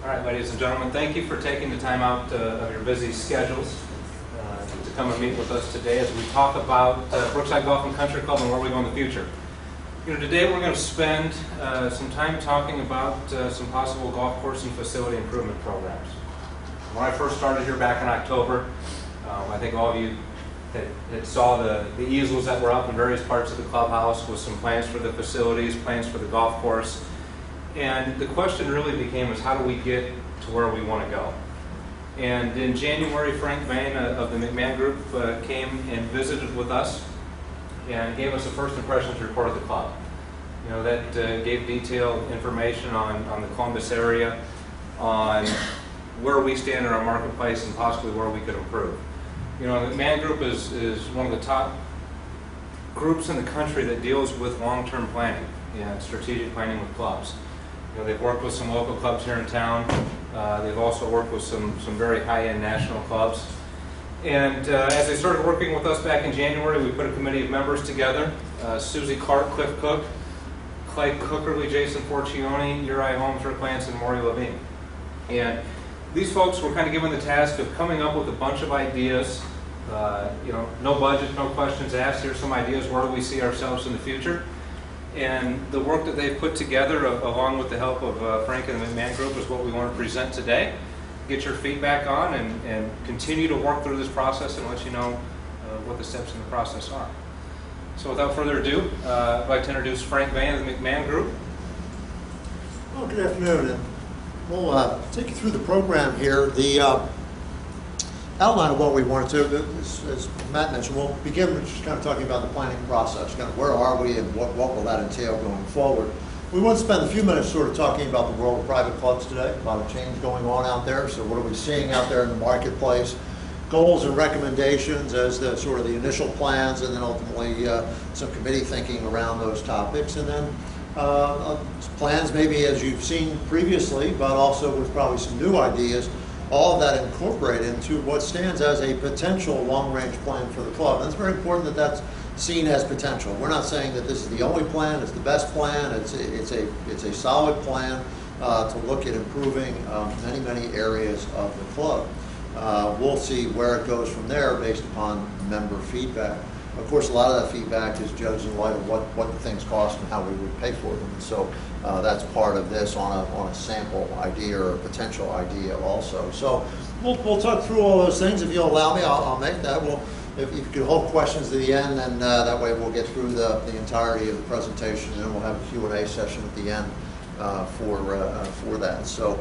All right, ladies and gentlemen, thank you for taking the time out of your busy schedules to come and meet with us today as we talk about Brookside Golf and Country Club and where we go in the future. Today we're going to spend some time talking about some possible golf course and facility improvement programs. When I first started here back in October, I think all of you that saw the easels that were up in various parts of the clubhouse with some plans for the facilities, plans for the golf course. And the question really became is how do we get to where we want to go? And in January, Frank Vane of the McMahon Group came and visited with us and gave us a first impressions report of the club. That gave detailed information on the Columbus area, on where we stand in our marketplace and possibly where we could improve. The McMahon Group is one of the top groups in the country that deals with long-term planning and strategic planning with clubs. They've worked with some local clubs here in town. They've also worked with some very high-end national clubs. And as they started working with us back in January, we put a committee of members together. Susie Clark, Cliff Cook, Clay Cookerly, Jason Forcione, Uri Holmes, Rick Lance, and Maury Levine. And these folks were kind of given the task of coming up with a bunch of ideas. No budget, no questions asked. Here's some ideas. Where do we see ourselves in the future? And the work that they've put together, along with the help of Frank and the McMahon Group, is what we want to present today. Get your feedback on and continue to work through this process and let you know what the steps in the process are. So without further ado, I'd like to introduce Frank Vane of the McMahon Group. Well, good afternoon. And we'll take you through the program here. The outline of what we wanted to, as Matt mentioned, we'll begin with just kind of talking about the planning process, kind of where are we and what will that entail going forward. We want to spend a few minutes sort of talking about the world of private clubs today, a lot of change going on out there. So what are we seeing out there in the marketplace? Goals and recommendations as the sort of the initial plans, and then ultimately some committee thinking around those topics, and then plans maybe as you've seen previously, but also with probably some new ideas, all of that incorporated into what stands as a potential long-range plan for the club. And it's very important that that's seen as potential. We're not saying that this is the only plan, it's the best plan, it's a solid plan to look at improving many areas of the club. We'll see where it goes from there based upon member feedback. Of course, a lot of that feedback is judged in light of what the things cost and how we would pay for them. And so that's part of this on a sample idea or a potential idea also. So we'll talk through all those things. If you'll allow me, I'll make that. If you could hold questions to the end, then that way we'll get through the entirety of the presentation, and then we'll have a Q&A session at the end for that. So.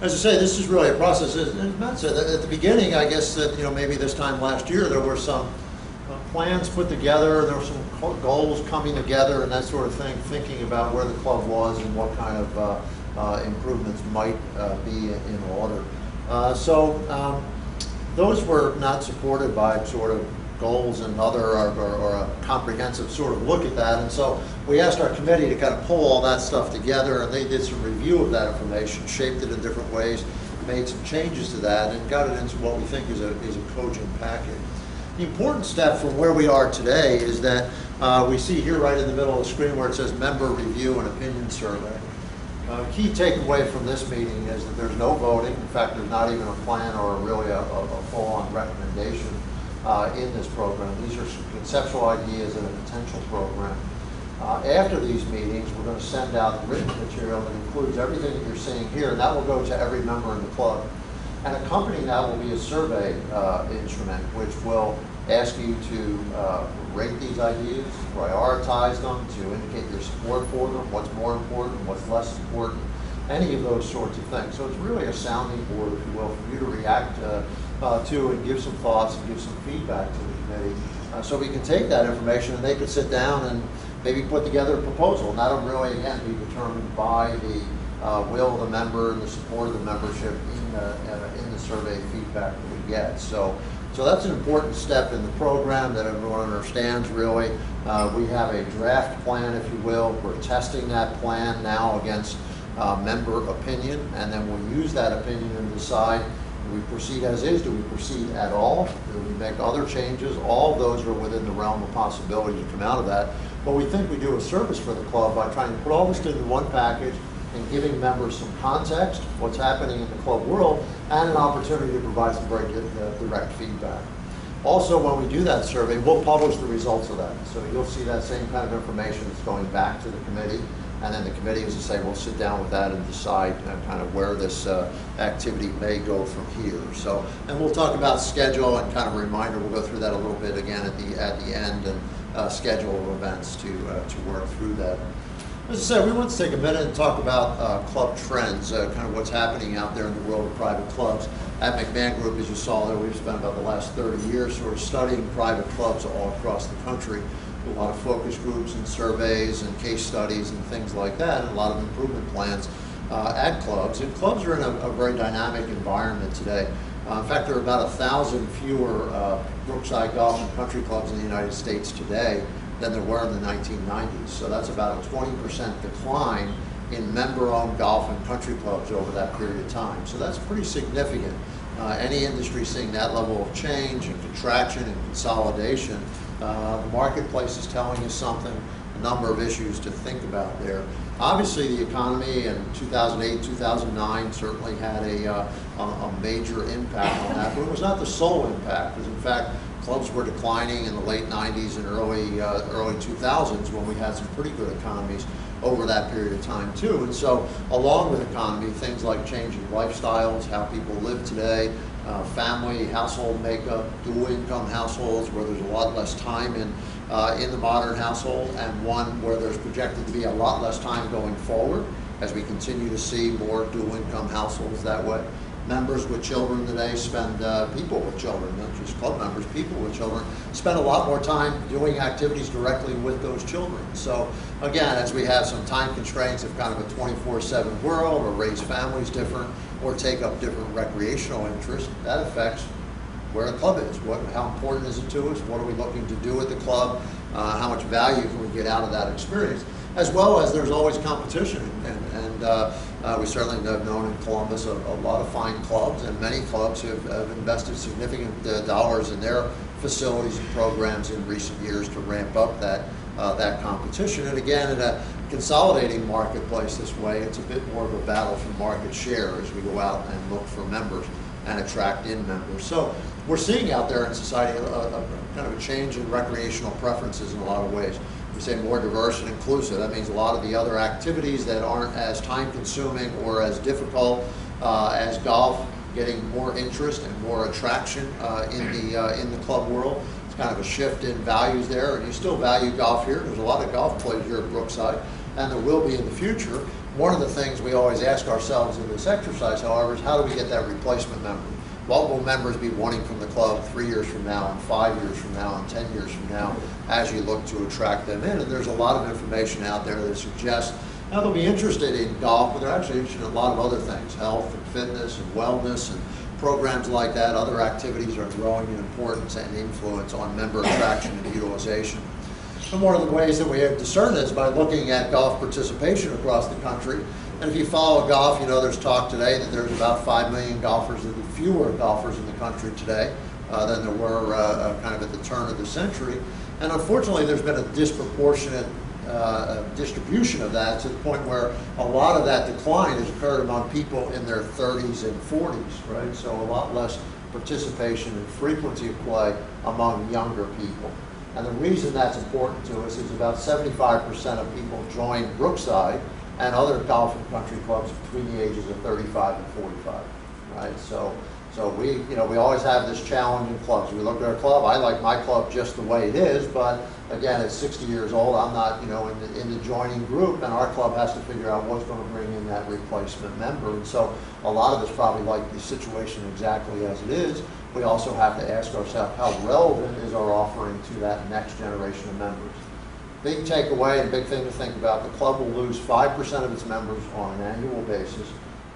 As I say, this is really a process. As Matt said, at the beginning, I guess that maybe this time last year there were some plans put together, there were some goals coming together and that sort of thing, thinking about where the club was and what kind of improvements might be in order. So those were not supported by sort of goals and other or a comprehensive sort of look at that, and so we asked our committee to kind of pull all that stuff together, and they did some review of that information, shaped it in different ways, made some changes to that, and got it into what we think is a cogent package. The important step from where we are today is that we see here right in the middle of the screen where it says member review and opinion survey. Key takeaway from this meeting is that there's no voting. In fact, there's not even a plan or really a full-on recommendation in this program. These are some conceptual ideas in a potential program. After these meetings, we're going to send out written material that includes everything that you're seeing here, and that will go to every member in the club. And accompanying that will be a survey instrument, which will ask you to rate these ideas, prioritize them, to indicate your support for them, what's more important, what's less important, any of those sorts of things. So it's really a sounding board, if you will, for you to react to and give some thoughts and give some feedback to the committee. So we can take that information and they can sit down and maybe put together a proposal. And that'll really, again, be determined by the will of the member and the support of the membership in the survey feedback that we get. So that's an important step in the program that everyone understands, really. We have a draft plan, if you will. We're testing that plan now against member opinion, and then we'll use that opinion and decide, do we proceed as is? Do we proceed at all? Do we make other changes? All of those are within the realm of possibility to come out of that. But we think we do a service for the club by trying to put all this into one package and giving members some context, what's happening in the club world, and an opportunity to provide some very good direct feedback. Also, when we do that survey, we'll publish the results of that. So you'll see that same kind of information that's going back to the committee. And then the committee, as I say, will sit down with that and decide kind of where this activity may go from here. So, and we'll talk about schedule and kind of a reminder. We'll go through that a little bit again at the end, and schedule of events to work through that. As I said, we want to take a minute and talk about club trends, kind of what's happening out there in the world of private clubs. At McMahon Group, as you saw there, we've spent about the last 30 years sort of studying private clubs all across the country. A lot of focus groups and surveys and case studies and things like that, and a lot of improvement plans at clubs. And clubs are in a very dynamic environment today. In fact, there are about 1,000 fewer Brookside Golf and Country Clubs in the United States today than there were in the 1990s. So that's about a 20% decline in member-owned golf and country clubs over that period of time. So that's pretty significant. Any industry seeing that level of change and contraction and consolidation, the marketplace is telling you something, a number of issues to think about there. Obviously, the economy in 2008, 2009 certainly had a major impact on that, but it was not the sole impact, because in fact, clubs were declining in the late 90s and early 2000s when we had some pretty good economies over that period of time too. And so along with economy, things like changing lifestyles, how people live today, family, household makeup, dual income households where there's a lot less time in the modern household, and one where there's projected to be a lot less time going forward as we continue to see more dual income households that way. Members with children today spend, people with children, not just club members, people with children, spend a lot more time doing activities directly with those children. So again, as we have some time constraints of kind of a 24/7 world, or raise families different, or take up different recreational interests, that affects where the club is. How important is it to us? What are we looking to do at the club? How much value can we get out of that experience? As well as there's always competition, and we certainly have known in Columbus a lot of fine clubs, and many clubs have invested significant dollars in their facilities and programs in recent years to ramp up that competition. And again, in a consolidating marketplace this way, it's a bit more of a battle for market share as we go out and look for members and attract in members. So we're seeing out there in society a kind of a change in recreational preferences in a lot of ways. We say more diverse and inclusive. That means a lot of the other activities that aren't as time consuming or as difficult as golf getting more interest and more attraction in the club world. It's kind of a shift in values there, and you still value golf here. There's a lot of golf played here at Brookside, and there will be in the future. One of the things we always ask ourselves in this exercise, however, is how do we get that replacement member? What will members be wanting from the club 3 years from now, and 5 years from now, and 10 years from now, as you look to attract them in? And there's a lot of information out there that suggests now they'll be interested in golf, but they're actually interested in a lot of other things, health and fitness and wellness and programs like that. Other activities are growing in importance and influence on member attraction and utilization. And one of the ways that we have discerned this by looking at golf participation across the country. And if you follow golf, you know there's talk today that there's about 5 million golfers, fewer golfers in the country today than there were kind of at the turn of the century. And unfortunately, there's been a disproportionate distribution of that to the point where a lot of that decline has occurred among people in their 30s and 40s, right? So a lot less participation and frequency of play among younger people. And the reason that's important to us is about 75% of people join Brookside and other golf and country clubs between the ages of 35 and 45, right? So we always have this challenge in clubs. We look at our club. I like my club just the way it is, but again, at 60 years old, I'm not, in the joining group, and our club has to figure out what's going to bring in that replacement member. And so a lot of us probably like the situation exactly as it is. We also have to ask ourselves, how relevant is our offering to that next generation of members? Big takeaway and big thing to think about, the club will lose 5% of its members on an annual basis,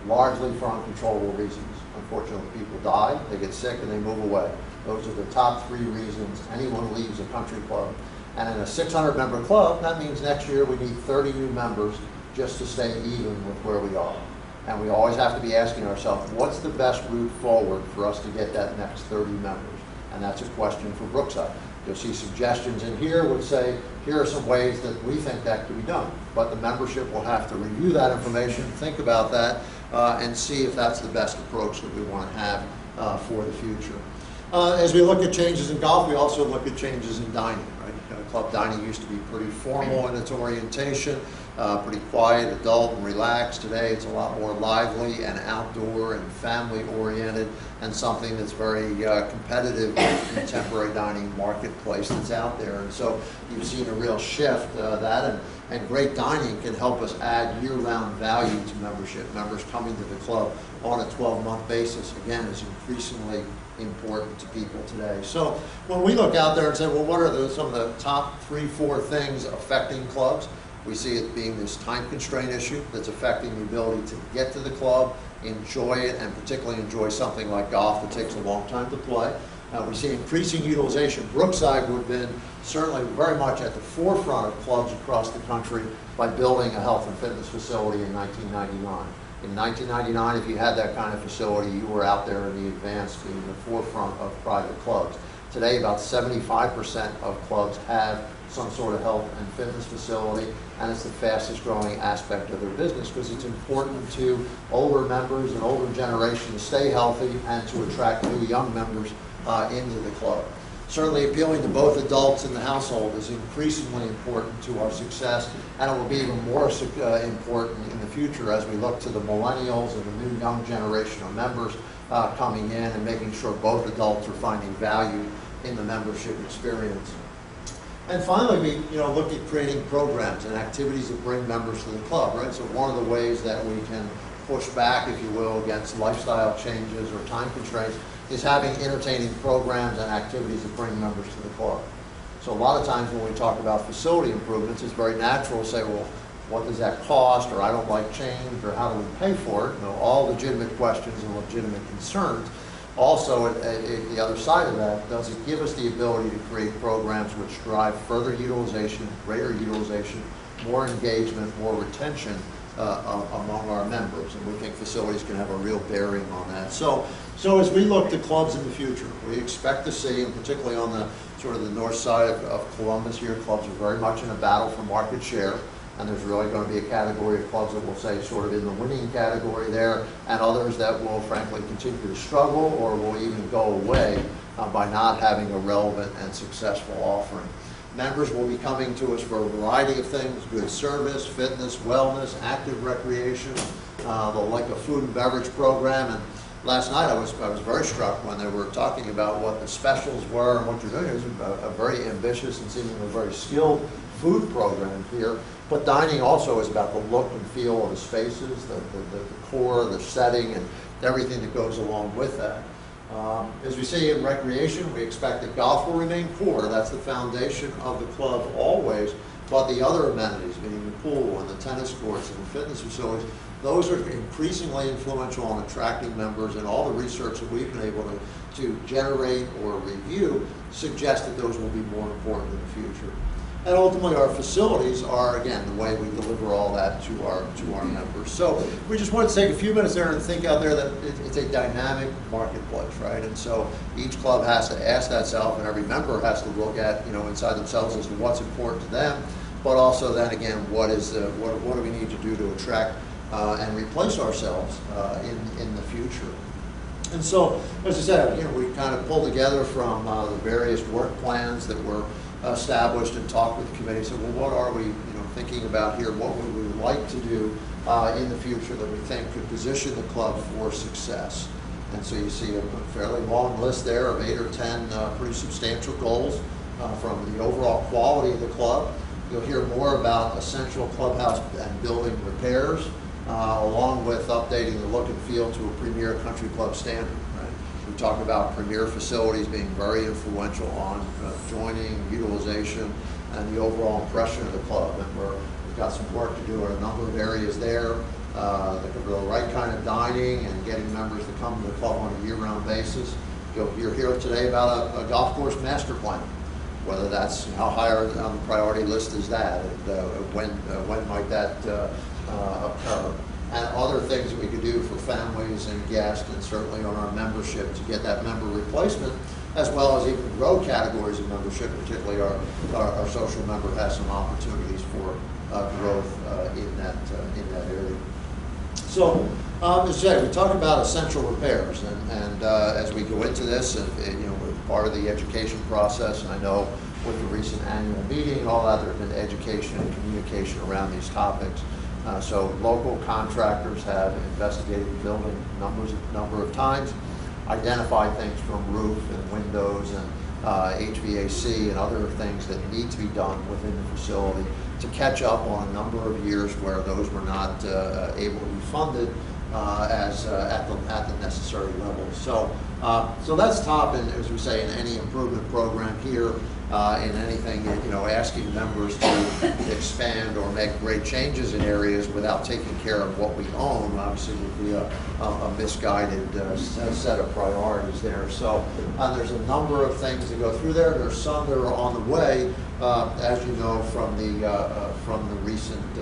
largely for uncontrollable reasons. Unfortunately, people die, they get sick, and they move away. Those are the top 3 reasons anyone leaves a country club. And in a 600-member club, that means next year we need 30 new members just to stay even with where we are. And we always have to be asking ourselves, what's the best route forward for us to get that next 30 members? And that's a question for Brookside. You'll see suggestions in here which say, here are some ways that we think that could be done. But the membership will have to review that information, think about that, and see if that's the best approach that we want to have for the future. As we look at changes in golf, we also look at changes in dining, right? Club dining used to be pretty formal in its orientation, pretty quiet, adult, and relaxed. Today it's a lot more lively and outdoor and family oriented, and something that's very competitive with the contemporary dining marketplace that's out there. And so you've seen a real shift and great dining can help us add year-round value to membership. Members coming to the club on a 12-month basis, again, is increasingly important to people today. So when we look out there and say, well, what are some of the top 3-4 things affecting clubs? We see it being this time constraint issue that's affecting the ability to get to the club, enjoy it, and particularly enjoy something like golf that takes a long time to play. We see increasing utilization. Brookside would have been certainly very much at the forefront of clubs across the country by building a health and fitness facility in 1999. In 1999, if you had that kind of facility, you were out there in the advanced, in the forefront of private clubs. Today, about 75% of clubs have some sort of health and fitness facility, and it's the fastest growing aspect of their business because it's important to older members and older generation to stay healthy and to attract new young members into the club. Certainly appealing to both adults in the household is increasingly important to our success, and it will be even more important in the future as we look to the millennials and the new young generation of members coming in and making sure both adults are finding value in the membership experience. And finally, we look at creating programs and activities that bring members to the club, right? So one of the ways that we can push back, if you will, against lifestyle changes or time constraints is having entertaining programs and activities that bring members to the club. So a lot of times when we talk about facility improvements, it's very natural to say, well, what does that cost, or I don't like change, or how do we pay for it? All legitimate questions and legitimate concerns. Also, at the other side of that, does it give us the ability to create programs which drive further utilization, greater utilization, more engagement, more retention among our members? And we think facilities can have a real bearing on that. So as we look to clubs in the future, we expect to see, and particularly on the sort of the north side of Columbus here, clubs are very much in a battle for market share. And there's really going to be a category of clubs that will say sort of in the winning category there, and others that will frankly continue to struggle or will even go away by not having a relevant and successful offering. Members will be coming to us for a variety of things: good service, fitness, wellness, active recreation. They'll like a food and beverage program. And last night I was very struck when they were talking about what the specials were and what you're doing. It was a very ambitious and seemingly very skilled food program here. But dining also is about the look and feel of the spaces, the decor, the setting, and everything that goes along with that. As we see in recreation, we expect that golf will remain core. That's the foundation of the club always. But the other amenities, meaning the pool and the tennis courts and the fitness facilities, those are increasingly influential on attracting members, and all the research that we've been able to generate or review suggests that those will be more important in the future. And ultimately, our facilities are, again, the way we deliver all that to our members. So we just wanted to take a few minutes there and think out there that it's a dynamic marketplace, right? And so each club has to ask that self, and every member has to look at, inside themselves as to what's important to them, but also then again, what do we need to do to attract and replace ourselves in the future. And so, as I said, we kind of pulled together from the various work plans that were established and talked with the committee. So, well, what are we, thinking about here? What would we like to do in the future that we think could position the club for success? And so you see a fairly long list there of 8 or 10 pretty substantial goals from the overall quality of the club. You'll hear more about essential clubhouse and building repairs, along with updating the look and feel to a premier country club standard. Right? We talk about premier facilities being very influential on joining, utilization, and the overall impression of the club. And we've got some work to do in a number of areas there. The right kind of dining and getting members to come to the club on a year-round basis. You'll hear today about a golf course master plan. Whether that's how high on the priority list is that, and when might that occur, and other things that we could do for families and guests, and certainly on our membership to get that member replacement as well as even grow categories of membership, particularly our social member has some opportunities for growth in that area. So, as I said, we talk about essential repairs, and as we go into this, and you know, we're part of the education process, and I know with the recent annual meeting and all that, there's been education and communication around these topics. So local contractors have investigated the building number of times, identified things from roof and windows and HVAC and other things that need to be done within the facility to catch up on a number of years where those were not able to be funded at the necessary level. So that's top, and as we say, in any improvement program here, in anything, you know, asking members to expand or make great changes in areas without taking care of what we own, obviously would be a misguided set of priorities there. So there's a number of things that go through there. There's some that are on the way, as you know, from the recent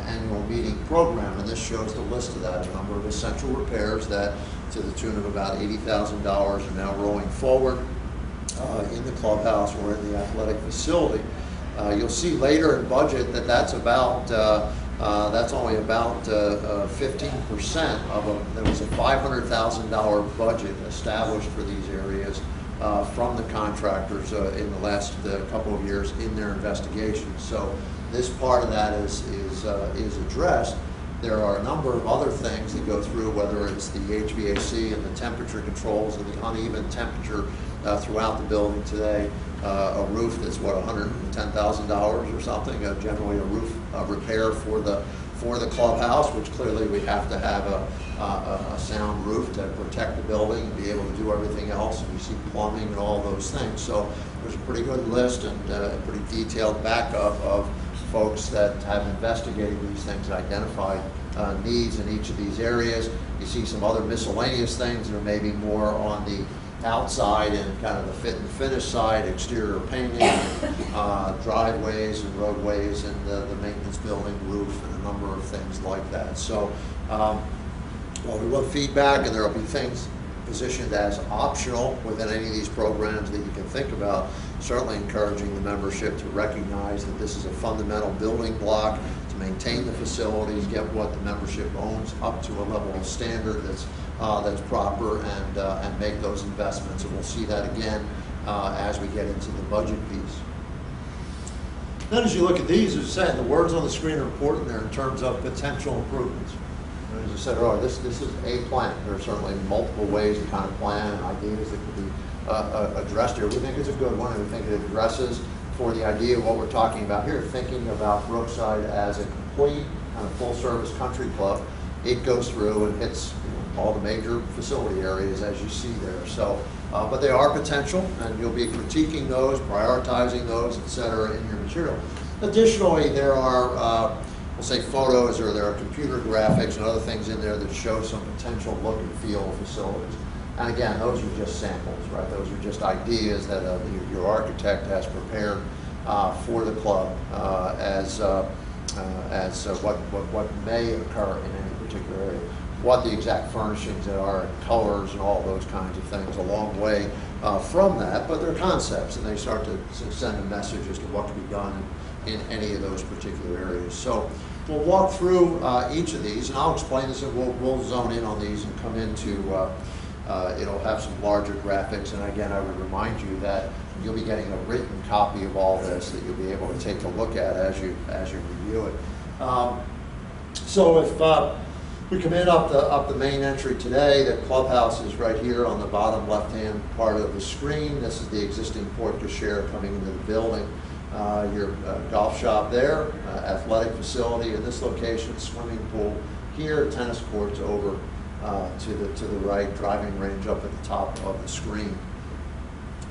annual meeting program, and this shows the list of that. A number of essential repairs that, to the tune of about $80,000, are now rolling forward in the clubhouse or in the athletic facility. You'll see later in budget that that's only about 15% of them. There was a $500,000 budget established for these areas from the contractors in the last couple of years in their investigations. So this part of that is addressed. There are a number of other things that go through, whether it's the HVAC and the temperature controls and the uneven temperature throughout the building today. A roof that's what, $110,000 or something. Generally a roof repair for the clubhouse, which clearly we have to have a sound roof to protect the building and be able to do everything else. And you see plumbing and all those things. So there's a pretty good list and a pretty detailed backup of folks that have investigated these things, identified needs in each of these areas. You see some other miscellaneous things that are maybe more on the outside and kind of the fit and finish side, exterior painting, driveways and roadways, and the maintenance building roof, and a number of things like that. So, well, we want feedback, and there will be things positioned as optional within any of these programs that you can think about. Certainly encouraging the membership to recognize that this is a fundamental building block to maintain the facilities, get what the membership owns up to a level of standard that's proper, and make those investments. And we'll see that again as we get into the budget piece. Then as you look at these, as I said, the words on the screen are important there in terms of potential improvements. And as I said earlier, this is a plan. There are certainly multiple ways to kind of plan and ideas that could be addressed here. We think it's a good one, and we think it addresses, for the idea of what we're talking about here, thinking about Brookside as a complete kind of full-service country club. It goes through and hits all the major facility areas as you see there. So, but they are potential, and you'll be critiquing those, prioritizing those, et cetera, in your material. Additionally, there are, we'll say photos, or there are computer graphics and other things in there that show some potential look and feel of facilities. And again, those are just samples, right? Those are just ideas that your architect has prepared for the club as what may occur in any particular area. What the exact furnishings that are, colors, and all those kinds of things, a long way from that, but they're concepts, and they start to send a message as to what can be done in any of those particular areas. So we'll walk through each of these, and I'll explain this, and we'll zone in on these and come into, it'll have some larger graphics, and again, I would remind you that you'll be getting a written copy of all this that you'll be able to take a look at as you review it. So if we come in up the main entry today, the clubhouse is right here on the bottom left-hand part of the screen. This is the existing porte cochere coming into the building. Your golf shop there, athletic facility in this location, swimming pool here, tennis courts over to the right, driving range up at the top of the screen.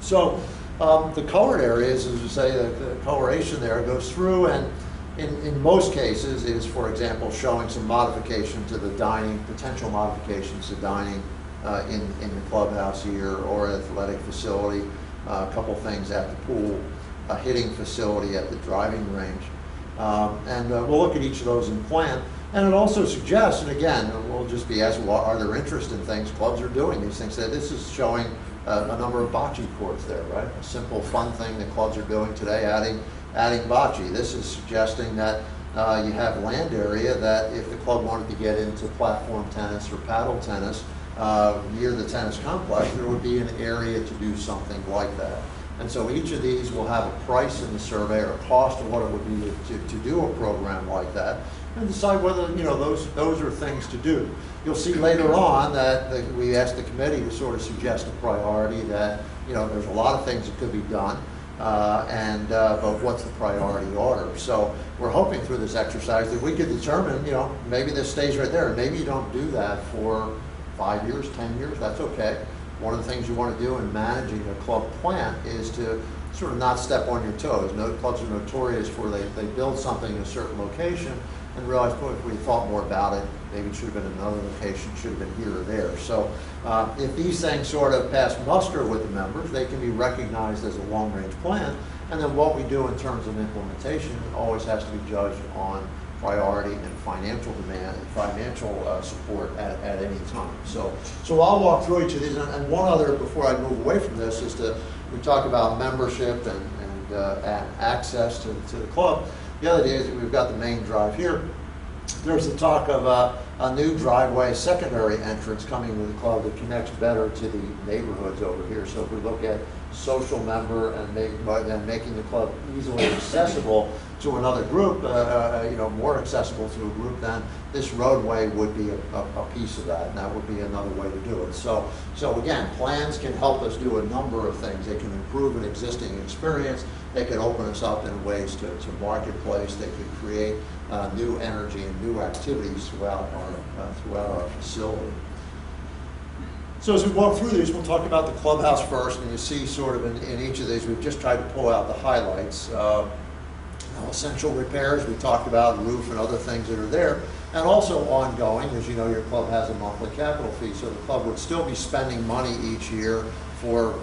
So the colored areas, as we say, the coloration there goes through, and in most cases is, for example, showing some modification to the dining, potential modifications to dining in the clubhouse here, or athletic facility, a couple things at the pool, a hitting facility at the driving range. And we'll look at each of those in plan. And it also suggests, and again, we'll just be asked, well, are there interest in things clubs are doing? These things that this is showing a number of bocce courts there, right? A simple, fun thing that clubs are doing today, adding bocce. This is suggesting that you have land area that if the club wanted to get into platform tennis or paddle tennis near the tennis complex, there would be an area to do something like that. And so each of these will have a price in the survey or a cost of what it would be to do a program like that, and decide whether those are things to do. You'll see later on that we asked the committee to sort of suggest a priority that there's a lot of things that could be done, but what's the priority order? So we're hoping through this exercise that we could determine, maybe this stays right there, and maybe you don't do that for 5 years, 10 years. That's okay. One of the things you want to do in managing a club plant is to sort of not step on your toes. No clubs are notorious for they build something in a certain location and realize, boy, if we thought more about it, maybe it should have been another location, should have been here or there. So if these things sort of pass muster with the members, they can be recognized as a long-range plan, and then what we do in terms of implementation always has to be judged on priority and financial demand and financial support at any time. So I'll walk through each of these, and one other before I move away from this is we talk about membership and access to the club. The other day is we've got the main drive here. There's the talk of a new driveway secondary entrance coming to the club that connects better to the neighborhoods over here. So if we look at social member and making the club easily accessible to another group, more accessible to a group, then this roadway would be a piece of that, and that would be another way to do it. So again, plans can help us do a number of things. They can improve an existing experience. They can open us up in ways to marketplace. They could create new energy and new activities throughout our facility. So as we walk through these, we'll talk about the clubhouse first, and you see sort of in each of these, we've just tried to pull out the highlights. Essential repairs, we talked about roof and other things that are there, and also ongoing. As you know, your club has a monthly capital fee, so the club would still be spending money each year for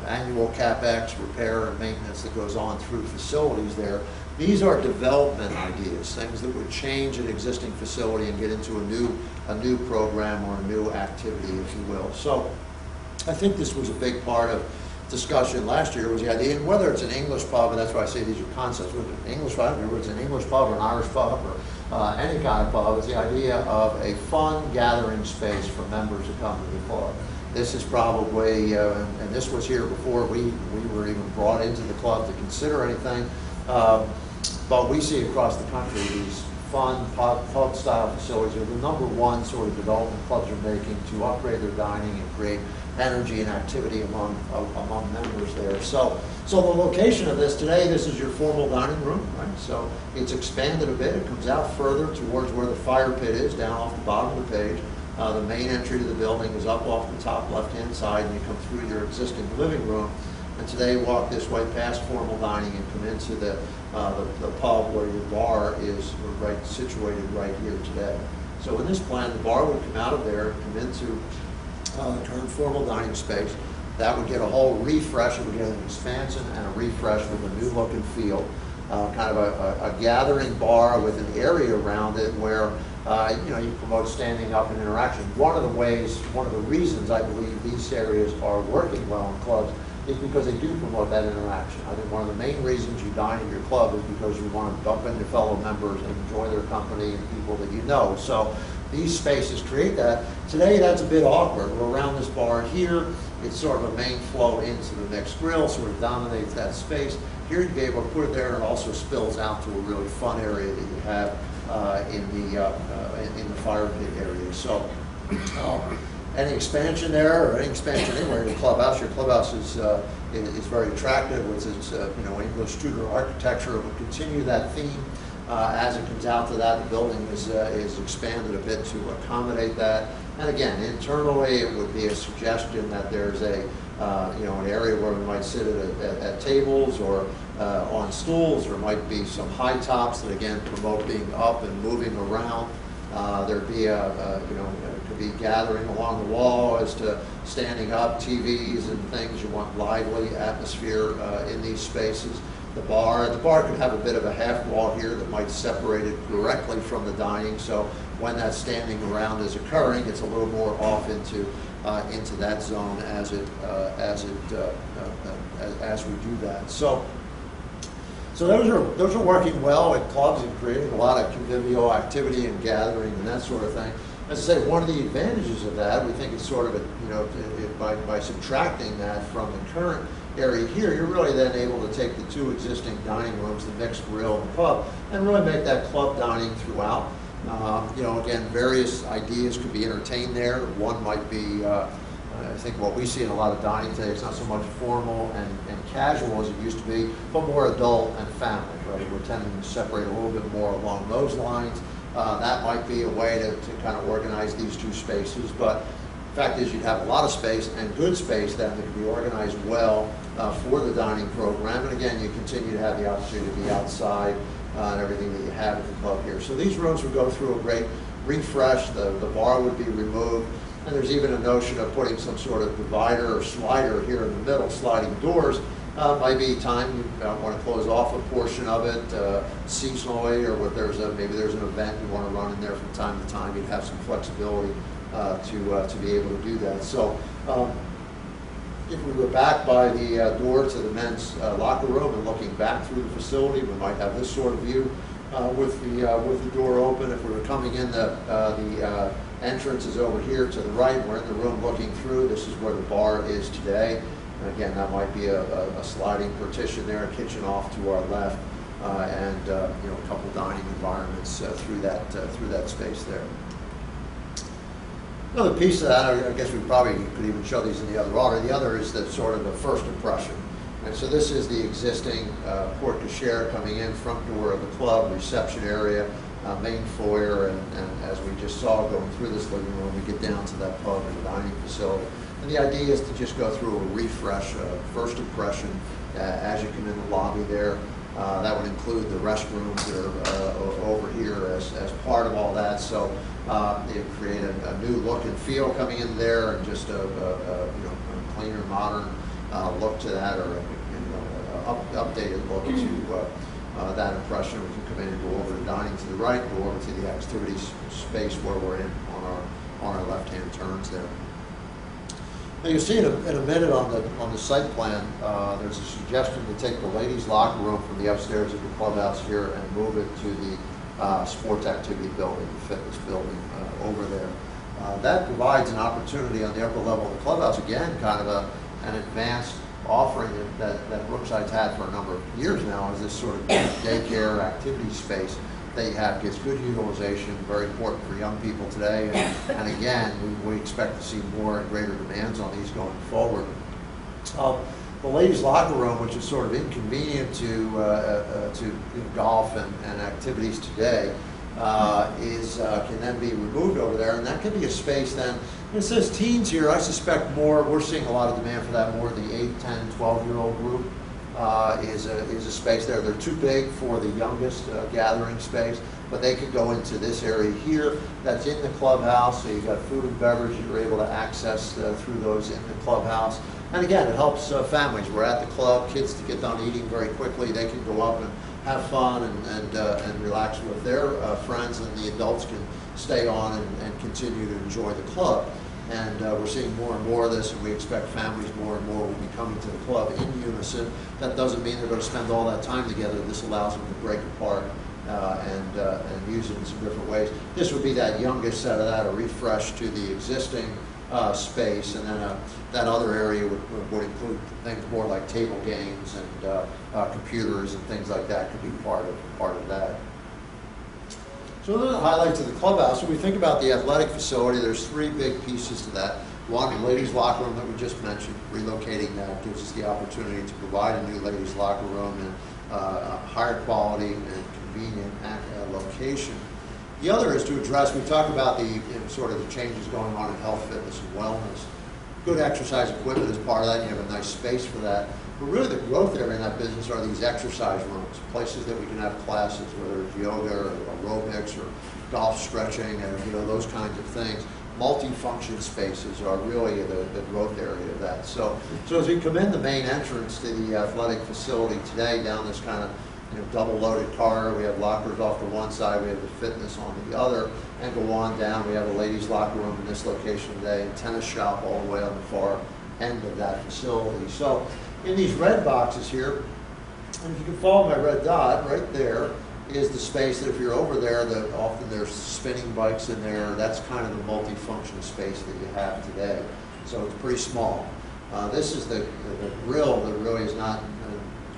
annual CapEx, repair, and maintenance that goes on through facilities there. These are development ideas, things that would change an existing facility and get into a new program or a new activity, if you will. So I think this was a big part of discussion last year, was the idea, and whether it's an English pub, and that's why I say these are concepts, whether it's an English pub, whether it's an English pub or an Irish pub or any kind of pub, is the idea of a fun gathering space for members to come to the club. This is probably, and this was here before we were even brought into the club to consider anything, but we see across the country these fun pub-style facilities are the number one sort of development clubs are making to upgrade their dining and create energy and activity among members there. So the location of this today, this is your formal dining room, right? So it's expanded a bit. It comes out further towards where the fire pit is, down off the bottom of the page. The main entry to the building is up off the top left-hand side, and you come through your existing living room. And today, walk this way past formal dining and come into the pub where your bar is situated right here today. So in this plan, the bar would come out of there and come into the current formal dining space. That would get a whole refresh. It would get an expansion and a refresh with a new look and feel. Kind of a gathering bar with an area around it where you promote standing up and interaction. One of the reasons I believe these areas are working well in clubs is because they do promote that interaction. I think one of the main reasons you dine at your club is because you want to bump into fellow members and enjoy their company and people that you know. So these spaces create that. Today that's a bit awkward. We're around this bar here. It's sort of a main flow into the next grill, sort of dominates that space. Here you'd be able to put it there, and it also spills out to a really fun area that you have in the fire pit area. So any expansion there, or any expansion anywhere in the clubhouse, your clubhouse is very attractive with its English Tudor architecture. It will continue that theme as it comes out to that. The building is expanded a bit to accommodate that. And again, internally, it would be a suggestion that there's an area where we might sit at tables or on stools. There might be some high tops that again promote being up and moving around. There'd be could be gathering along the wall as to standing up, TVs and things. You want lively atmosphere in these spaces. the bar. The bar could have a bit of a half wall here that might separate it directly from the dining, so when that standing around is occurring, it's a little more off into that zone as we do that. So those are working well at clubs and creating a lot of convivial activity and gathering and that sort of thing. As I say, one of the advantages of that, we think it's sort of by subtracting that from the current area here, you're really then able to take the two existing dining rooms, the mixed grill and the pub, and really make that club dining throughout. Again, various ideas could be entertained there. One might be, I think what we see in a lot of dining today, it's not so much formal and casual as it used to be, but more adult and family, right? We're tending to separate a little bit more along those lines. That might be a way to kind of organize these two spaces, but the fact is you'd have a lot of space and good space then that can be organized well for the dining program. And again, you continue to have the opportunity to be outside and everything that you have at the club here. So these rooms would go through a great refresh. The bar would be removed. And there's even a notion of putting some sort of divider or slider here in the middle, sliding doors. Might be time you want to close off a portion of it seasonally, or maybe there's an event you want to run in there from time to time. You'd have some flexibility to be able to do that. So if we were back by the door to the men's locker room and looking back through the facility, we might have this sort of view with the door open. If we were coming in, the entrance is over here to the right. We're in the room looking through. This is where the bar is today. And again, that might be a sliding partition there, a kitchen off to our left, and a couple dining environments through that space there. Another piece of that, I guess we probably could even show these in the other order. The other is the sort of the first impression. And so this is the existing porte cochere coming in, front door of the club, reception area, main foyer, and as we just saw going through this living room, we get down to that pub and dining facility. And the idea is to just go through a refresh, first impression, as you come in the lobby there. That would include the restrooms that are over here as part of all that. So it create a new look and feel coming in there, and just a cleaner, modern look to that, or updated look to that impression. We can come in and go over to dining to the right, go over to the activities space where we're in on our left-hand turns there. Now you'll see in a minute on the site plan, there's a suggestion to take the ladies' locker room from the upstairs of the clubhouse here and move it to the sports activity building, the fitness building over there. That provides an opportunity on the upper level of the clubhouse, again, kind of an advanced offering that Brookside's had for a number of years now, is this sort of daycare activity space that you have. Gets good utilization, very important for young people today, and again, we expect to see more and greater demands on these going forward. The ladies' locker room, which is sort of inconvenient to golf and activities today, can then be removed over there, and that could be a space then. It says teens here. I suspect we're seeing a lot of demand for that more. The 8, 10, 12-year-old group is a space there. They're too big for the youngest gathering space, but they could go into this area here that's in the clubhouse. So you've got food and beverage that you're able to access through those in the clubhouse. And again, it helps families. We're at the club, kids to get done eating very quickly. They can go up and have fun and relax with their friends, and the adults can stay on and continue to enjoy the club. And we're seeing more and more of this, and we expect families more and more will be coming to the club in unison. That doesn't mean they're going to spend all that time together. This allows them to break apart and use it in some different ways. This would be that youngest set of that, a refresh to the existing space, and then that other area would include things more like table games and computers and things like that could be part of that. So those are the highlights of the clubhouse. When we think about the athletic facility, there's 3 big pieces to that. One, the ladies' locker room that we just mentioned. Relocating that gives us the opportunity to provide a new ladies' locker room in a higher quality and convenient location. The other is to address, we talk about the sort of the changes going on in health, fitness, and wellness. Good exercise equipment is part of that. You have a nice space for that. But really the growth area in that business are these exercise rooms, places that we can have classes, whether it's yoga or aerobics or golf stretching, and those kinds of things. multi-function spaces are really the growth area of that. So as we come in the main entrance to the athletic facility today, down this kind of double loaded corridor, we have lockers off to one side, we have the fitness on the other, and go on down, we have a ladies locker room in this location today, and tennis shop all the way on the far end of that facility. So in these red boxes here, and if you can follow my red dot, right there is the space that if you're over there, that often there's spinning bikes in there. That's kind of the multi-function space that you have today. So it's pretty small. This is the grill that really is not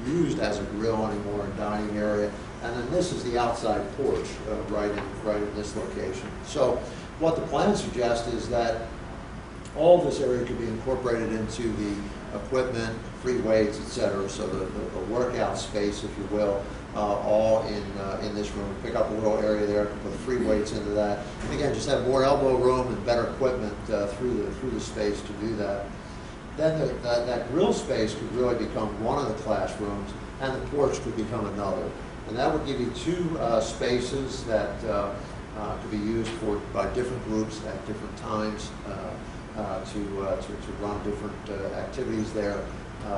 used as a grill anymore in dining area. And then this is the outside porch right in this location. So what the plan suggests is that all this area could be incorporated into the equipment, free weights, etc. So the workout space, if you will, all in this room. Pick up a little area there, put free weights into that. And again, just have more elbow room and better equipment through the space to do that. Then that grill space could really become one of the classrooms, and the porch could become another. And that would give you two spaces that could be used by different groups at different times to run different activities there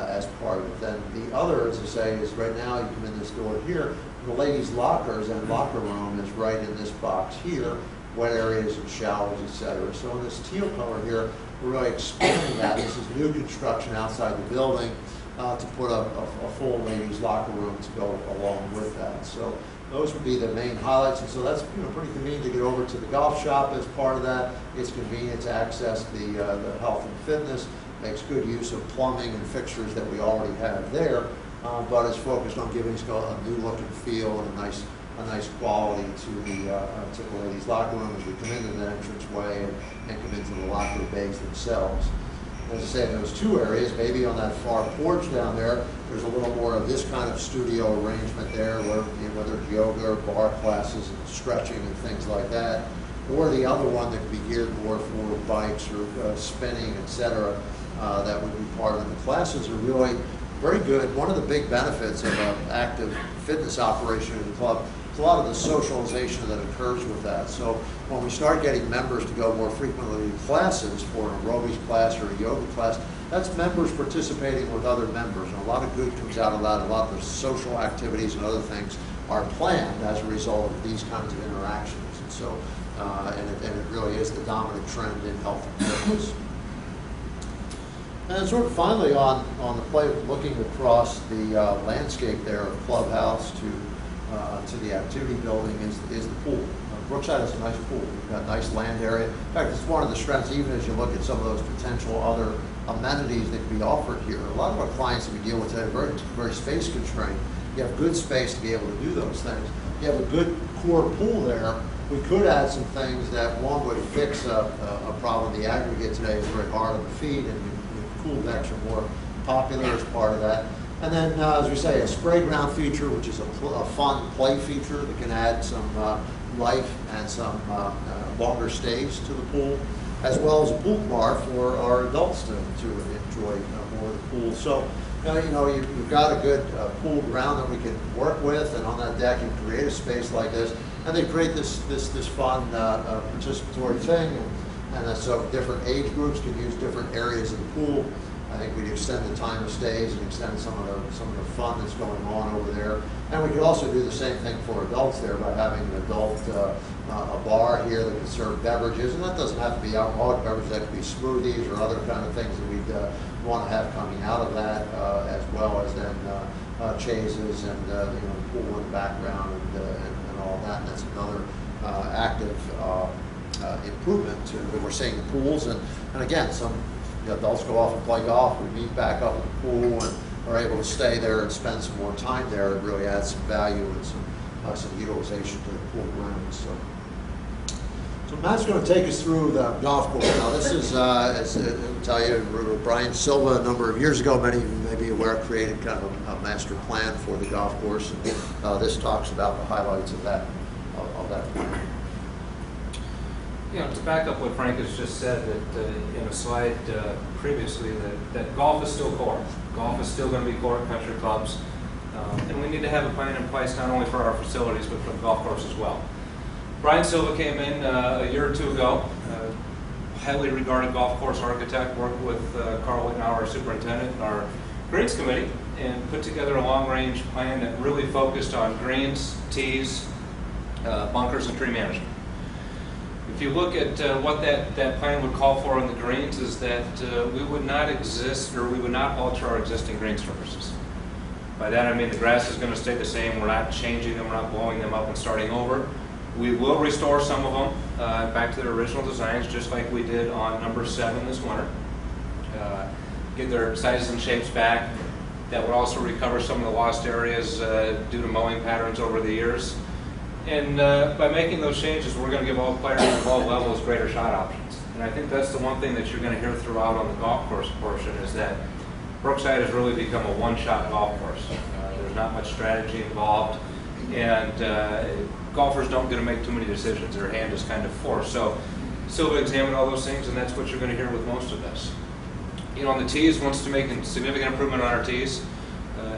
as part of it. Then the other, as I say, is right now you come in this door here, the ladies' lockers and locker room is right in this box here, wet areas and showers, etc. So in this teal color here, we're really expanding that. This is new construction outside the building to put a full ladies' locker room to go along with that. So those would be the main highlights, and so that's pretty convenient to get over to the golf shop as part of that. It's convenient to access the health and fitness. Makes good use of plumbing and fixtures that we already have there, but is focused on giving us a new look and feel and a nice quality to the ladies' locker room as we come into the entranceway and come into the locker bays themselves. As I say, in those two areas, maybe on that far porch down there, there's a little more of this kind of studio arrangement there, where whether it's yoga or bar classes and stretching and things like that, or the other one that could be geared more for bikes or spinning, etc. That would be part of it. The classes are really very good. One of the big benefits of an active fitness operation in the club is a lot of the socialization that occurs with that. So when we start getting members to go more frequently to classes for an aerobics class or a yoga class, that's members participating with other members. And a lot of good comes out of that. A lot of the social activities and other things are planned as a result of these kinds of interactions. And so, and it really is the dominant trend in health and fitness. And sort of finally on the play, looking across the landscape there of clubhouse to the activity building is the pool. Brookside has a nice pool. We've got nice land area. In fact, it's one of the strengths, even as you look at some of those potential other amenities that can be offered here. A lot of our clients that we deal with today are very space constrained. You have good space to be able to do those things. You have a good core pool there. We could add some things that, one, would fix a problem. The aggregate today is very hard on the feet, and pool decks are more popular as part of that. And then, as we say, a spray ground feature, which is a fun play feature that can add some life and some longer stays to the pool, as well as a pool bar for our adults to enjoy more of the pool. So, you've got a good pool ground that we can work with, and on that deck you can create a space like this, and they create this fun participatory thing. And so different age groups can use different areas of the pool. I think we'd extend the time of stays and extend some of the fun that's going on over there. And we could also do the same thing for adults there by having an adult a bar here that can serve beverages. And that doesn't have to be alcoholic beverages. That could be smoothies or other kind of things that we'd want to have coming out of that, as well as then chases and the pool in the background and all that. And that's another active improvement that we're seeing in pools. And again, some adults go off and play golf. We meet back up at the pool and are able to stay there and spend some more time there. It really adds some value and some utilization to the pool grounds. So Matt's going to take us through the golf course. Now this is, as I'll tell you, Brian Silva a number of years ago, many of you may be aware, created kind of a master plan for the golf course. And this talks about the highlights of that plan. To back up what Frank has just said, that in a slide previously, that golf is still core. Golf is still going to be core at country clubs, and we need to have a plan in place not only for our facilities but for the golf course as well. Brian Silva came in a year or two ago, highly regarded golf course architect, worked with Carl Wittenauer, our superintendent, and our greens committee, and put together a long-range plan that really focused on greens, tees, bunkers, and tree management. If you look at what that plan would call for on the greens, is that we would not alter our existing green surfaces. By that I mean the grass is going to stay the same. We're not changing them. We're not blowing them up and starting over. We will restore some of them back to their original designs, just like we did on number 7 this winter. Get their sizes and shapes back. That would also recover some of the lost areas due to mowing patterns over the years. And by making those changes, we're going to give all players of all levels greater shot options. And I think that's the one thing that you're going to hear throughout on the golf course portion, is that Brookside has really become a one-shot golf course. There's not much strategy involved, and golfers don't get to make too many decisions. Their hand is kind of forced. So we'll examine all those things, and that's what you're going to hear with most of this. On the tees, wants to make a significant improvement on our tees.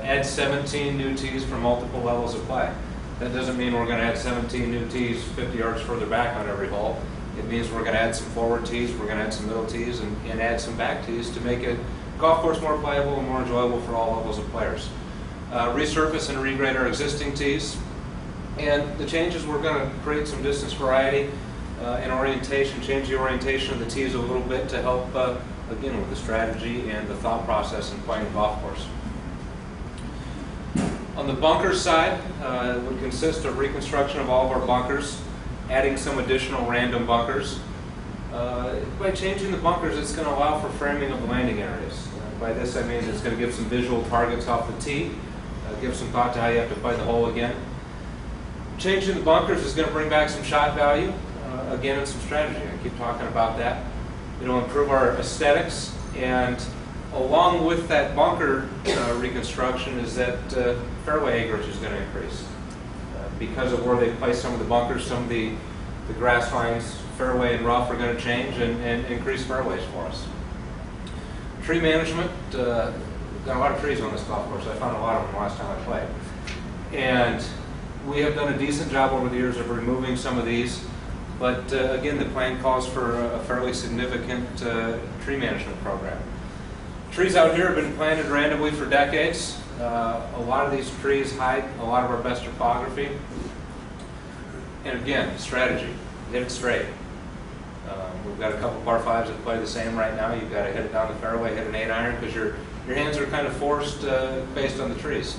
Add 17 new tees for multiple levels of play. That doesn't mean we're going to add 17 new tees 50 yards further back on every hole. It means we're going to add some forward tees, we're going to add some middle tees, and add some back tees to make it golf course more playable and more enjoyable for all levels of players. Resurface and regrade our existing tees. And the changes, we're going to create some distance variety and orientation, change the orientation of the tees a little bit to help, again, with the strategy and the thought process in playing the golf course. On the bunkers side, it would consist of reconstruction of all of our bunkers, adding some additional random bunkers. By changing the bunkers, it's going to allow for framing of the landing areas. By this I mean it's going to give some visual targets off the tee, give some thought to how you have to play the hole again. Changing the bunkers is going to bring back some shot value, again, and some strategy. I keep talking about that. It'll improve our aesthetics, and along with that bunker reconstruction is that fairway acreage is going to increase. Because of where they place some of the bunkers, some of the grass lines, fairway and rough, are going to change and increase fairways for us. Tree management, we've got a lot of trees on this golf course. I found a lot of them the last time I played. And we have done a decent job over the years of removing some of these, but again, the plan calls for a fairly significant tree management program. Trees out here have been planted randomly for decades. A lot of these trees hide a lot of our best topography. And again, strategy, hit it straight. We've got a couple par 5s that play the same right now. You've got to hit it down the fairway, hit an 8-iron, because your hands are kind of forced based on the trees.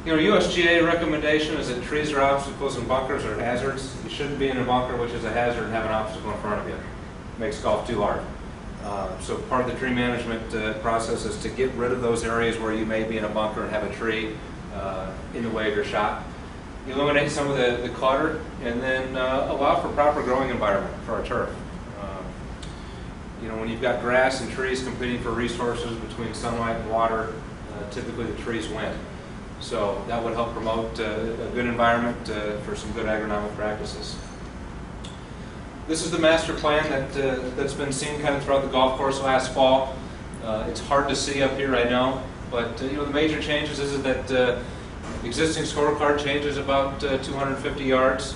USGA recommendation is that trees are obstacles and bunkers are hazards. You shouldn't be in a bunker, which is a hazard, and have an obstacle in front of you. It makes golf too hard. So part of the tree management process is to get rid of those areas where you may be in a bunker and have a tree in the way of your shot. Eliminate some of the clutter, and then allow for proper growing environment for our turf. When you've got grass and trees competing for resources between sunlight and water, typically the trees win. So that would help promote a good environment for some good agronomic practices. This is the master plan that's been seen kind of throughout the golf course last fall. It's hard to see up here, I know, but the major changes is that existing scorecard changes about 250 yards.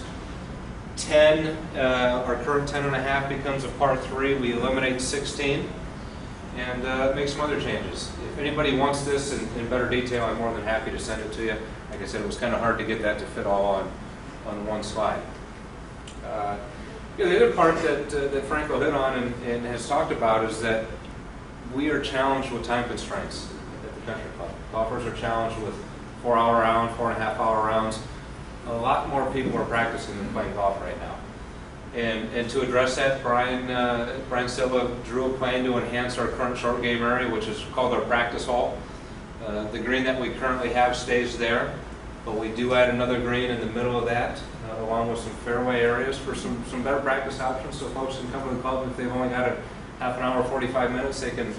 10, our current 10.5 becomes a par 3. We eliminate 16 and make some other changes. If anybody wants this in better detail, I'm more than happy to send it to you. Like I said, it was kind of hard to get that to fit all on one slide. The other part that Frank will hit on and has talked about is that we are challenged with time constraints at the country club. Golfers are challenged with 4-hour round, 4.5-hour rounds. A lot more people are practicing than playing golf right now. And to address that, Brian Silva drew a plan to enhance our current short game area, which is called our practice hole. The green that we currently have stays there, but we do add another green in the middle of that, along with some fairway areas for some better practice options, so folks can come to the club. If they've only got a half an hour, 45 minutes, they can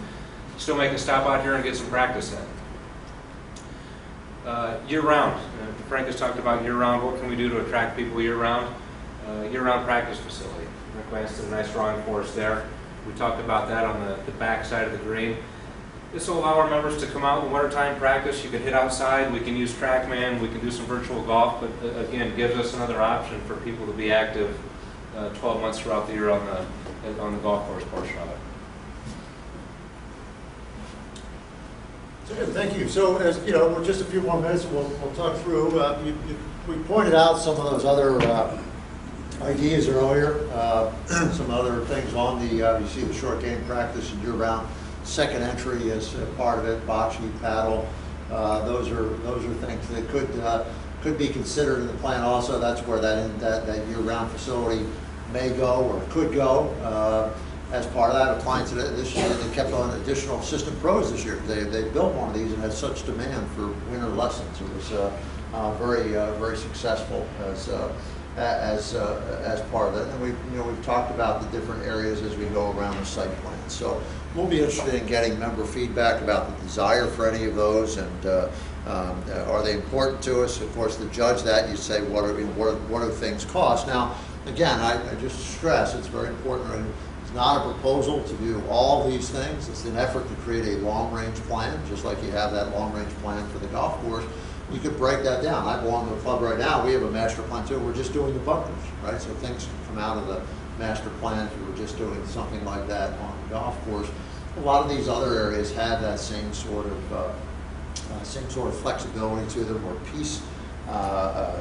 still make a stop out here and get some practice in. Year-round, Frank has talked about year-round. What can we do to attract people year-round? Year-round practice facility. McMahon did a nice drawing for us there. We talked about that on the back side of the green. This will allow our members to come out in wintertime practice. You can hit outside. We can use TrackMan. We can do some virtual golf, but again, gives us another option for people to be active 12 months throughout the year on the golf course portion of it. Good, thank you. So, as you know, with just a few more minutes, we'll talk through. We pointed out some of those other ideas earlier, some other things on the. You see the short game practice and year-round second entry as part of it. Bocce, paddle. Those are things that could be considered in the plan. Also, that's where that year-round facility may go or could go. As part of that, applying to this year, they kept on additional assistant pros this year. They built one of these and had such demand for winter lessons. It was very successful as part of that. And we've talked about the different areas as we go around the site plan. So we'll be interested in getting member feedback about the desire for any of those, and are they important to us? Of course, to judge that, you say what do things cost? Now, again, I just stress it's very important. It's not a proposal to do all these things. It's an effort to create a long-range plan, just like you have that long-range plan for the golf course. You could break that down. I belong to a club right now. We have a master plan too. We're just doing the bunkers, right? So things can come out of the master plan if we were just doing something like that on the golf course. A lot of these other areas have that same sort of flexibility to them, or piece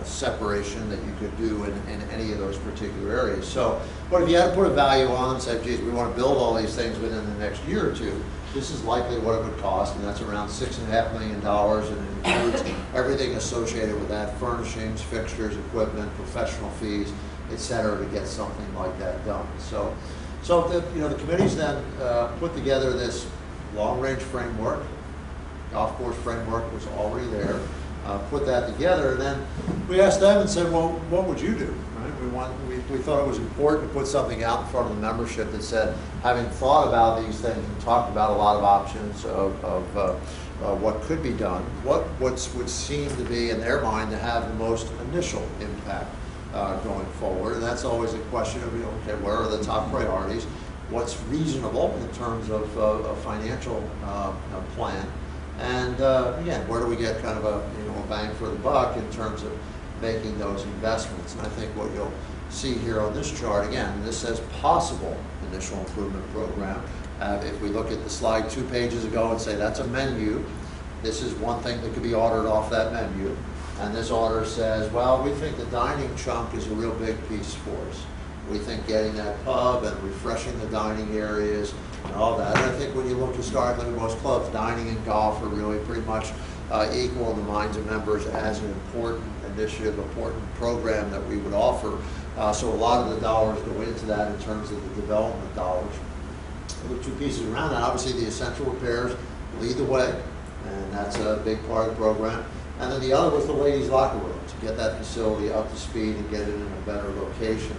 separation that you could do in any of those particular areas. So, but if you had to put a value on them and say, geez, we want to build all these things within the next year or two, this is likely what it would cost, and that's around $6.5 million, and it includes everything associated with that: furnishings, fixtures, equipment, professional fees, etc., to get something like that done. So the committees then put together this long-range framework. Golf course framework was already there. Put that together, and then we asked them and said, well, what would you do? Right? We thought it was important to put something out in front of the membership that said, having thought about these things and talked about a lot of options of what could be done, what would seem to be in their mind to have the most initial impact going forward. And that's always a question of, okay, where are the top priorities? What's reasonable in terms of a financial plan? And again, where do we get kind of a bang for the buck in terms of making those investments? And I think what you'll see here on this chart, again, this says possible initial improvement program. If we look at the slide 2 pages ago and say that's a menu, this is one thing that could be ordered off that menu. And this order says, well, we think the dining chunk is a real big piece for us. We think getting that pub and refreshing the dining areas and all that. And I think when you look historically at most clubs, dining and golf are really pretty much equal in the minds of members as an important initiative, important program that we would offer. So a lot of the dollars go into that in terms of the development dollars. The 2 pieces around that, obviously the essential repairs lead the way, and that's a big part of the program. And then the other was the ladies' locker room, to get that facility up to speed and get it in a better location.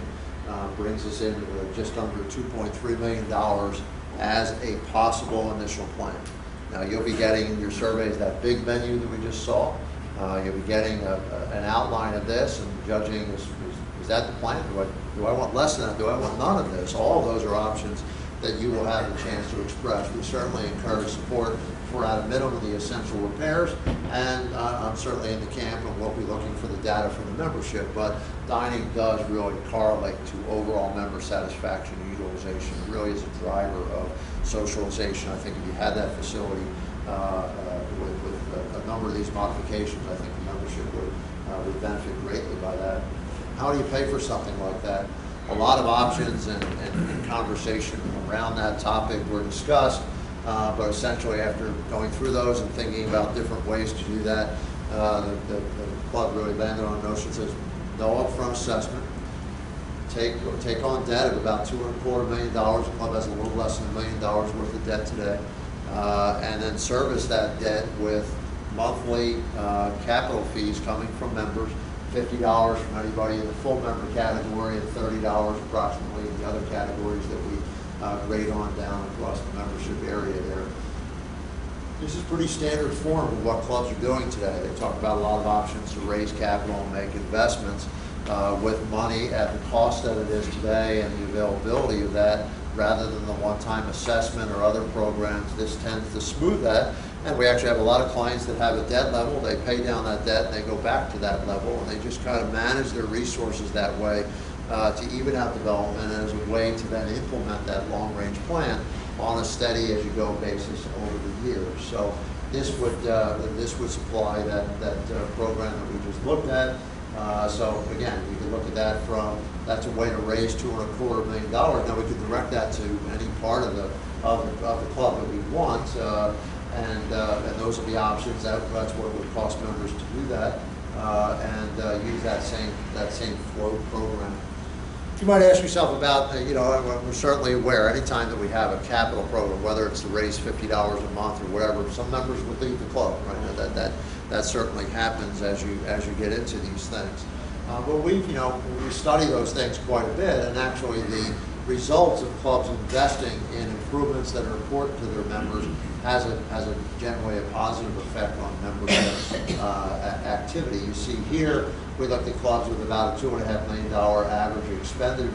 Brings us into just under $2.3 million as a possible initial plan. Now you'll be getting in your surveys that big menu that we just saw. You'll be getting an outline of this and judging, is that the plan? Do I want less than that? Do I want none of this? All of those are options that you will have a chance to express. We certainly encourage support for, at a minimum, the essential repairs, and I'm certainly in the camp and we'll be looking for the data from the membership, but dining does really correlate to overall member satisfaction and utilization. It really is a driver of socialization. I think if you had that facility with a number of these modifications, I think the membership would benefit greatly by that. How do you pay for something like that? A lot of options and conversation around that topic were discussed, but essentially after going through those and thinking about different ways to do that, the club really landed on a notion that says no upfront assessment, take on debt of about $2.25 million. The club has a little less than $1 million worth of debt today, and then service that debt with monthly capital fees coming from members. $50 from anybody in the full member category and $30 approximately in the other categories that we grade on down across the membership area there. This is pretty standard form of what clubs are doing today. They talk about a lot of options to raise capital and make investments with money at the cost that it is today and the availability of that, rather than the one-time assessment or other programs. This tends to smooth that. And we actually have a lot of clients that have a debt level. They pay down that debt and they go back to that level, and they just kind of manage their resources that way to even out development and as a way to then implement that long-range plan on a steady as-you-go basis over the years. So this would supply that program that we just looked at. So again, we could look at that from, that's a way to raise $2.25 million. Now we could direct that to any part of the club that we want, and those are the options. That's what it would cost members to do that, and use that same flow program. You might ask yourself about, we're certainly aware anytime that we have a capital program, whether it's to raise $50 a month or whatever, some members would leave the club, right? That certainly happens as you get into these things. But we study those things quite a bit, and actually the results of clubs investing in improvements that are important to their members has generally a positive effect on membership activity. You see here, we looked at clubs with about a $2.5 million average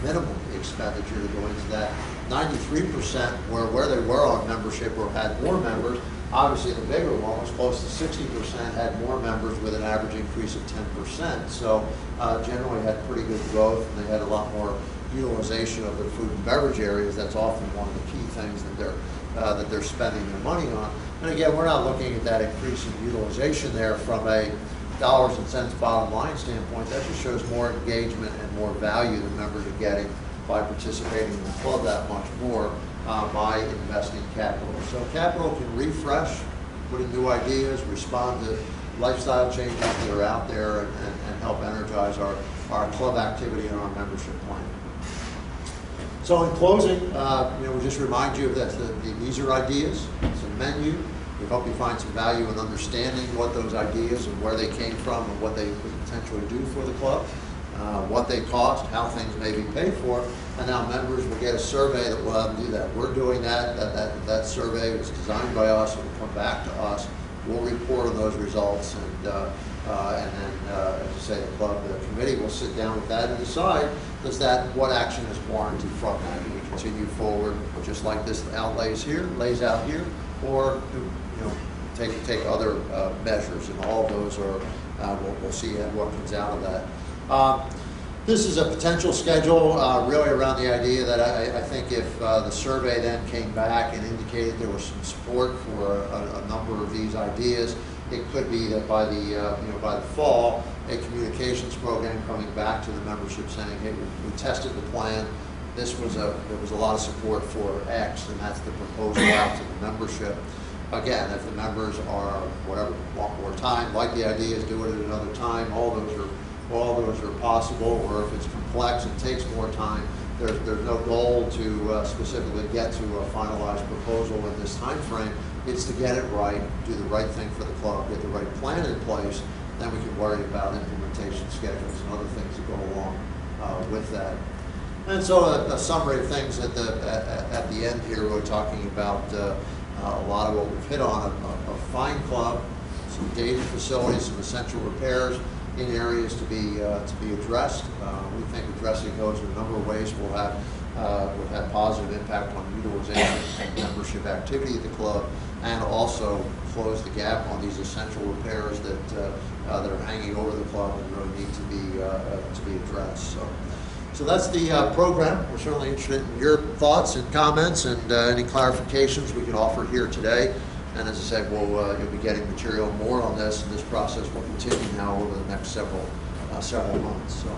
minimum expenditure to go into that. 93% were where they were on membership or had more members. Obviously, the bigger one was close to 60% had more members with an average increase of 10%. So generally had pretty good growth, and they had a lot more utilization of their food and beverage areas. That's often one of the key things that they're spending their money on. And again, we're not looking at that increase in utilization there from a dollars and cents bottom line standpoint. That just shows more engagement and more value that members are getting by participating in the club that much more by investing capital. So capital can refresh, put in new ideas, respond to lifestyle changes that are out there, and help energize our club activity and our membership plan. So in closing, we just remind you of this. These are ideas. It's a menu. We hope you find some value in understanding what those ideas and where they came from and what they could potentially do for the club, what they cost, how things may be paid for, and now members will get a survey that will have them do that. We're doing that. That survey was designed by us. It will come back to us. We'll report on those results, and then, as I say, the committee will sit down with that and decide what action is warranted from that. Do we continue forward just like this lays out here, or take other measures? And all of those are we'll see what comes out of that. This is a potential schedule really around the idea that I think if the survey then came back and indicated there was some support for a number of these ideas, it could be that by the fall, a communications program coming back to the membership saying, hey, we tested the plan. There was a lot of support for X, and that's the proposal out to the membership. Again, if the members are want more time, like the ideas, do it at another time. All those are possible. Or if it's complex and takes more time, there's no goal to specifically get to a finalized proposal in this time frame. It's to get it right, do the right thing for the club, get the right plan in place. Then we can worry about implementation schedules and other things that go along with that. And so a summary of things at the end here, we're talking about a lot of what we've hit on, a fine club, some dated facilities, some essential repairs in areas to be addressed. We think addressing those in a number of ways will have positive impact on utilization and membership activity at the club, and also close the gap on these essential repairs that are hanging over the club and really need to be addressed. So that's the program. We're certainly interested in your thoughts and comments and any clarifications we can offer here today. And as I said, you'll be getting material more on this, and this process will continue now over the next several months. So.